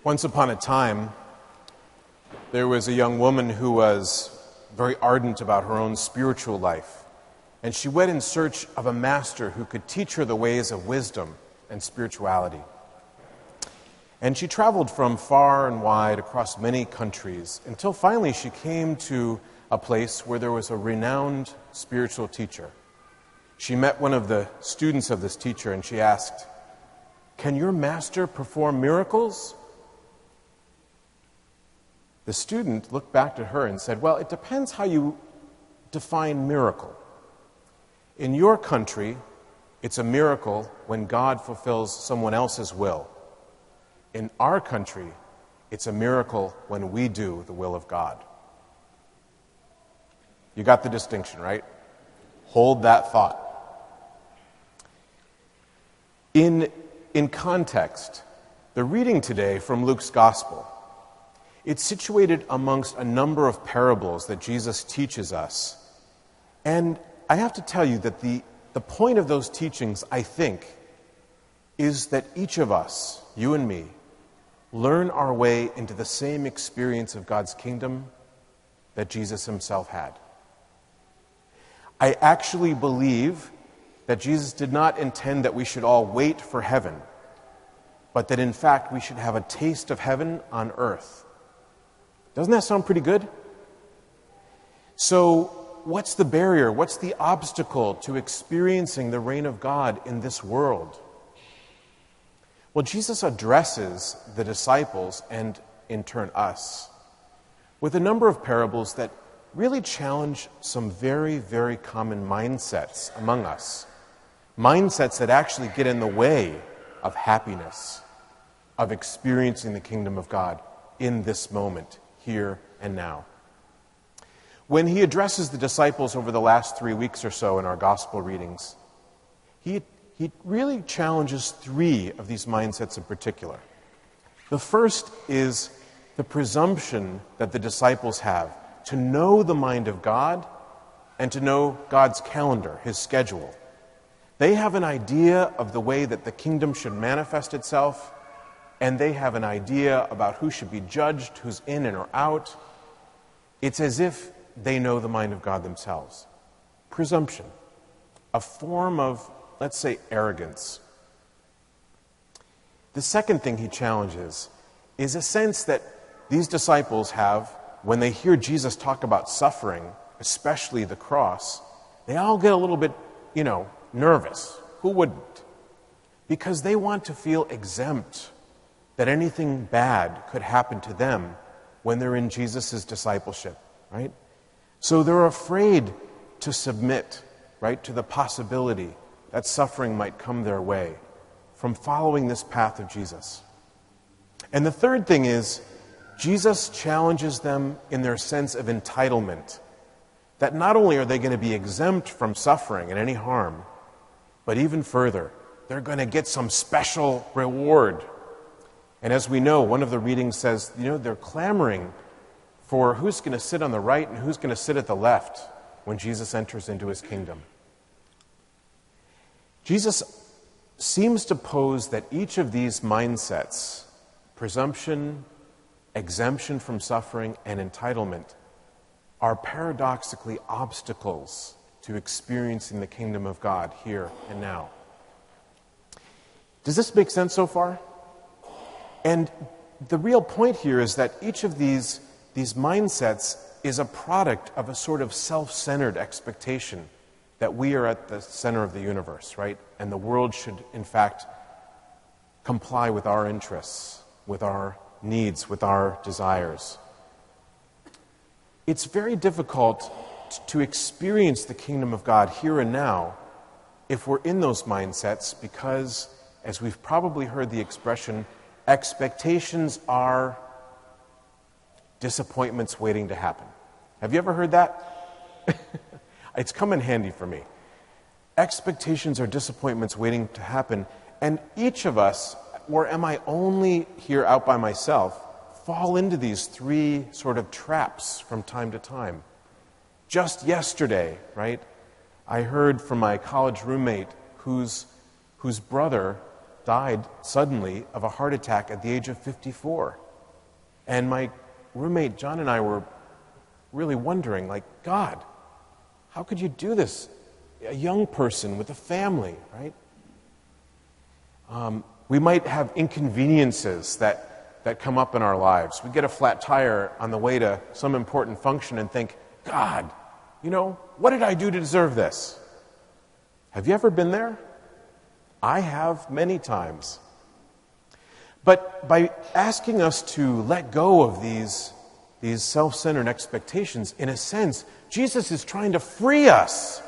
Once upon a time, there was a young woman who was very ardent about her own spiritual life, and she went in search of a master who could teach her the ways of wisdom and spirituality. And she traveled from far and wide across many countries until finally she came to a place where there was a renowned spiritual teacher. She met one of the students of this teacher and she asked, "Can your master perform miracles?" The student looked back at her and said, "Well, it depends how you define miracle. In your country, it's a miracle when God fulfills someone else's will. In our country, it's a miracle when we do the will of God." You got the distinction, right? Hold that thought. In context, the reading today from Luke's Gospel, it's situated amongst a number of parables that Jesus teaches us. And I have to tell you that the point of those teachings, I think, is that each of us, you and me, learn our way into the same experience of God's kingdom that Jesus himself had. I actually believe that Jesus did not intend that we should all wait for heaven, but that in fact we should have a taste of heaven on earth. Doesn't that sound pretty good? So, what's the barrier? What's the obstacle to experiencing the reign of God in this world? Well, Jesus addresses the disciples, and in turn us, with a number of parables that really challenge some very, very common mindsets among us. Mindsets that actually get in the way of happiness, of experiencing the kingdom of God in this moment, here and now. When he addresses the disciples over the last 3 weeks or so in our gospel readings, he really challenges 3 of these mindsets in particular. The first is the presumption that the disciples have to know the mind of God and to know God's calendar, his schedule. They have an idea of the way that the kingdom should manifest itself, and they have an idea about who should be judged, who's in and or out. It's as if they know the mind of God themselves. Presumption, a form of, let's say, arrogance. The second thing he challenges is a sense that these disciples have when they hear Jesus talk about suffering, especially the cross. They all get a little bit, nervous. Who wouldn't? Because they want to feel exempt, that anything bad could happen to them when they're in Jesus' discipleship, right? So they're afraid to submit, right, to the possibility that suffering might come their way from following this path of Jesus. And the third thing is, Jesus challenges them in their sense of entitlement, that not only are they going to be exempt from suffering and any harm, but even further, they're going to get some special reward. And as we know, one of the readings says, they're clamoring for who's going to sit on the right and who's going to sit at the left when Jesus enters into his kingdom. Jesus seems to pose that each of these mindsets, presumption, exemption from suffering, and entitlement, are paradoxically obstacles to experiencing the kingdom of God here and now. Does this make sense so far? And the real point here is that each of these mindsets is a product of a sort of self-centered expectation that we are at the center of the universe, right? And the world should, in fact, comply with our interests, with our needs, with our desires. It's very difficult to experience the kingdom of God here and now if we're in those mindsets because, as we've probably heard the expression, expectations are disappointments waiting to happen. Have you ever heard that? It's come in handy for me. Expectations are disappointments waiting to happen, and each of us, or am I only here out by myself, fall into these 3 sort of traps from time to time. Just yesterday, right, I heard from my college roommate whose brother died suddenly of a heart attack at the age of 54. And my roommate John and I were really wondering, like, God, how could you do this? A young person with a family, right? We might have inconveniences that come up in our lives. We get a flat tire on the way to some important function and think, God, what did I do to deserve this? Have you ever been there? I have many times. But by asking us to let go of these self-centered expectations, in a sense, Jesus is trying to free us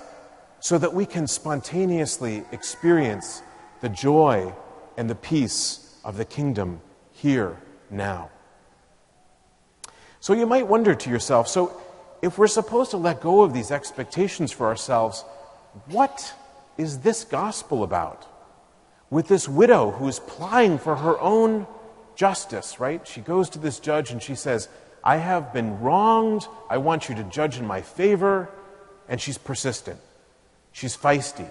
so that we can spontaneously experience the joy and the peace of the kingdom here, now. So you might wonder to yourself, so if we're supposed to let go of these expectations for ourselves, what is this gospel about? With this widow who is plying for her own justice, right? She goes to this judge and she says, I have been wronged. I want you to judge in my favor. And she's persistent. She's feisty.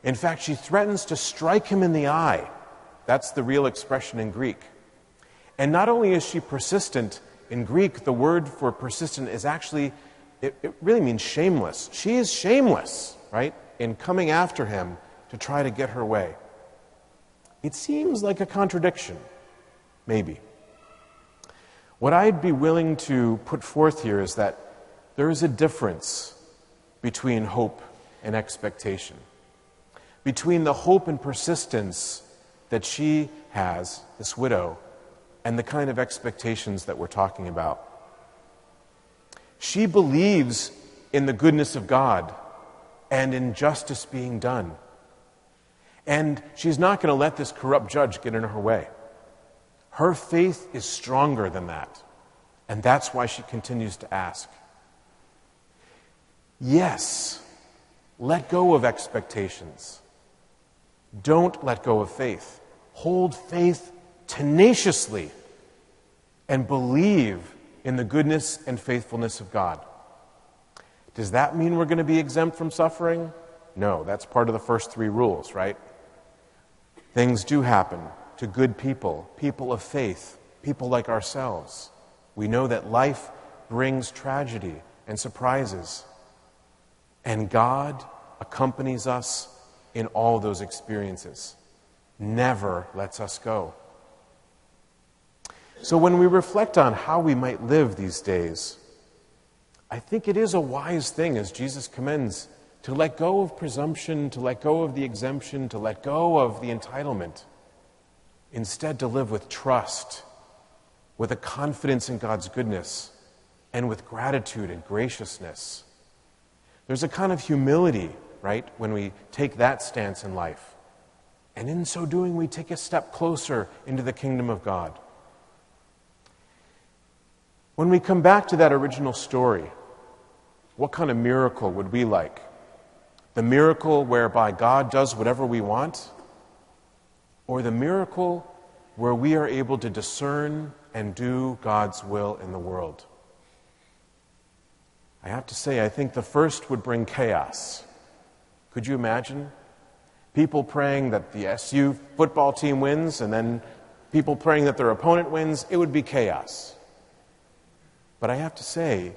In fact, she threatens to strike him in the eye. That's the real expression in Greek. And not only is she persistent, in Greek, the word for persistent is actually, it really means shameless. She is shameless, right, in coming after him to try to get her way. It seems like a contradiction, maybe. What I'd be willing to put forth here is that there is a difference between hope and expectation, between the hope and persistence that she has, this widow, and the kind of expectations that we're talking about. She believes in the goodness of God and in justice being done. And she's not going to let this corrupt judge get in her way. Her faith is stronger than that. And that's why she continues to ask. Yes, let go of expectations. Don't let go of faith. Hold faith tenaciously and believe in the goodness and faithfulness of God. Does that mean we're going to be exempt from suffering? No, that's part of the first 3 rules, right? Things do happen to good people, people of faith, people like ourselves. We know that life brings tragedy and surprises, and God accompanies us in all those experiences, never lets us go. So when we reflect on how we might live these days, I think it is a wise thing, as Jesus commends, to let go of presumption, to let go of the exemption, to let go of the entitlement. Instead, to live with trust, with a confidence in God's goodness, and with gratitude and graciousness. There's a kind of humility, right, when we take that stance in life. And in so doing, we take a step closer into the kingdom of God. When we come back to that original story, what kind of miracle would we like? The miracle whereby God does whatever we want? Or the miracle where we are able to discern and do God's will in the world? I have to say, I think the first would bring chaos. Could you imagine? People praying that the SU football team wins, and then people praying that their opponent wins. It would be chaos. But I have to say,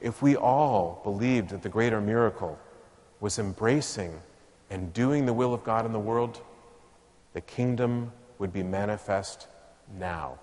if we all believed that the greater miracle was embracing and doing the will of God in the world, the kingdom would be manifest now.